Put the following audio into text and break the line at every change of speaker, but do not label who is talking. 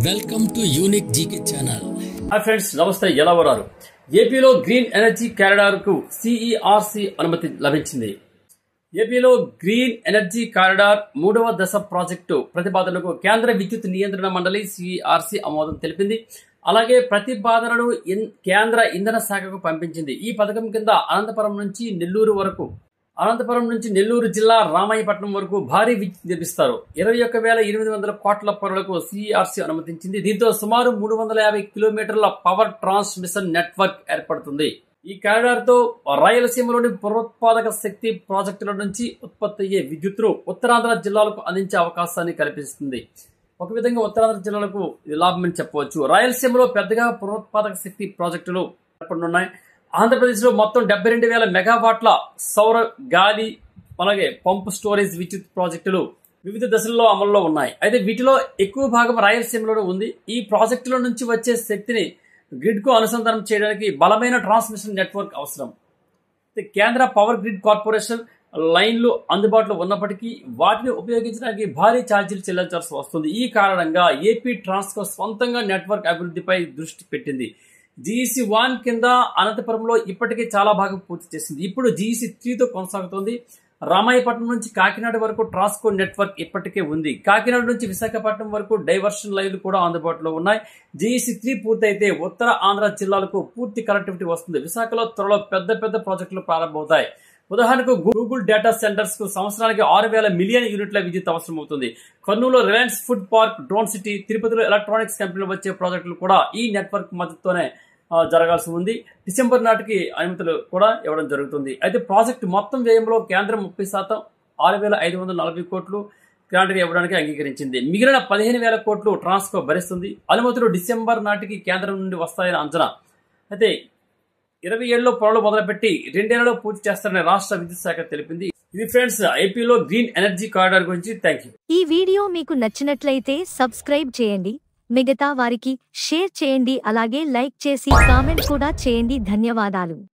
Welcome to unique GK channel.
Hi friends, నమస్తే. ఎలా ఉన్నారు? ఏపీలో గ్రీన్ ఎనర్జీ కారిడార్ కు సిఈఆర్సి అనుమతి లభించింది. ఏపీలో గ్రీన్ ఎనర్జీ కారిడార్ 3వ దశ ప్రాజెక్టు ప్రతిపాదనకు కేంద్ర విద్యుత్ నియంత్రణ మండలి సిఈఆర్సి ఆమోదం తెలిపింది. అలాగే ప్రతిపాదనను కేంద్ర ఇంధన శాఖకు పంపించింది. ఈ పథకం కింద అనంతపురం నుంచి నెల్లూరు జిల్లా రామాయపట్నం వరకు భారీ విద్యుత్ నిర్మిస్తారు. 21,800 కోట్ల పనులకు సిఈఆర్సి అనుమతించింది. దీంతో సుమారు 350 కిలోమీటర్ల పవర్ ట్రాన్స్మిషన్ నెట్వర్క్ ఏర్పడుతుంది. ఈ కారిడార్ తో రాయలసీమలోని పునరుత్పాదక శక్తి ప్రాజెక్టుల నుంచి ఉత్పత్తి అయ్యే విద్యుత్తును ఉత్తరాంధ్ర జిల్లాలకు అందించే అవకాశాన్ని కల్పిస్తుంది. ఒక విధంగా ఉత్తరాంధ్ర జిల్లాలకు లాభమని చెప్పవచ్చు. రాయలసీమలో పెద్దగా పునరుత్పాదక శక్తి ప్రాజెక్టులు ఏర్పడనున్నాయి. ఆంధ్రప్రదేశ్లో మొత్తం 72,000 మెగావాట్ల సౌర గాలి అలాగే పంపు స్టోరేజ్ విద్యుత్ ప్రాజెక్టులు వివిధ దశల్లో అమల్లో ఉన్నాయి. అయితే వీటిలో ఎక్కువ భాగం రాయలసీమలోనే ఉంది. ఈ ప్రాజెక్టుల నుంచి వచ్చే శక్తిని గ్రిడ్ కు అనుసంధానం చేయడానికి బలమైన ట్రాన్స్మిషన్ నెట్వర్క్ అవసరం. కేంద్ర పవర్ గ్రిడ్ కార్పొరేషన్ లైన్లు అందుబాటులో ఉన్నప్పటికీ వాటిని ఉపయోగించడానికి భారీ ఛార్జీలు చెల్లించాల్సి వస్తుంది. ఈ కారణంగా ఏపీ ట్రాన్స్కో స్వంతంగా నెట్వర్క్ అభివృద్ధిపై దృష్టి పెట్టింది. జీఈసీ 1 కింద అనంతపురంలో ఇప్పటికే చాలా భాగం పూర్తి చేసింది. ఇప్పుడు జీఈసీ 3తో కొనసాగుతోంది. రామాయపట్నం నుంచి కాకినాడ వరకు ట్రాన్స్కో నెట్వర్క్ ఇప్పటికే ఉంది. కాకినాడ నుంచి విశాఖపట్నం వరకు డైవర్షన్ లైన్లు కూడా అందుబాటులో ఉన్నాయి. జీఈసీ 3 పూర్తయితే ఉత్తర ఆంధ్ర జిల్లాలకు పూర్తి కనెక్టివిటీ వస్తుంది. విశాఖలో త్వరలో పెద్ద ప్రాజెక్టులు ప్రారంభమవుతాయి. ఉదాహరణకు గూగుల్ డేటా సెంటర్స్ కు సంవత్సరానికి 6,000 మిలియన్ యూనిట్ల విద్యుత్ అవసరం అవుతుంది. కర్నూలులో Reliance food park, drone city, తిరుపతిలో ఎలక్ట్రానిక్స్ కంపెనీలు వచ్చే ప్రాజెక్టులు కూడా ఈ నెట్వర్క్ మద్దతుతోనే జరగాల్సి ఉంది. డిసెంబర్ నాటికి అనుమతులు కూడా ఇవ్వడం జరుగుతుంది. అయితే ప్రాజెక్టు మొత్తం వ్యయంలో కేంద్రం 30% 6,540 కోట్లు గ్రాంట్గా ఇవ్వడానికి అంగీకరించింది. మిగిలిన 15,000 కోట్లు ట్రాన్స్కో భరిస్తుంది. అనుమతులు డిసెంబర్ నాటికి కేంద్రం నుండి వస్తాయని అంచనా. అయితే 27లో పనులు మొదలుపెట్టి 2 ఏళ్లలో పూర్తి చేస్తారని రాష్ట్ర విద్యుత్ శాఖ తెలిపింది. ఇది ఫ్రెండ్స్ ఏపీలో గ్రీన్ ఎనర్జీ కారిడార్ గురించి. Thank you.
ఈ వీడియో మీకు నచ్చినట్లయితే సబ్స్క్రైబ్ చేయండి, మిగతా వారికి షేర్ చేయండి, అలాగే లైక్ చేసి కామెంట్ కూడా చేయండి. ధన్యవాదాలు.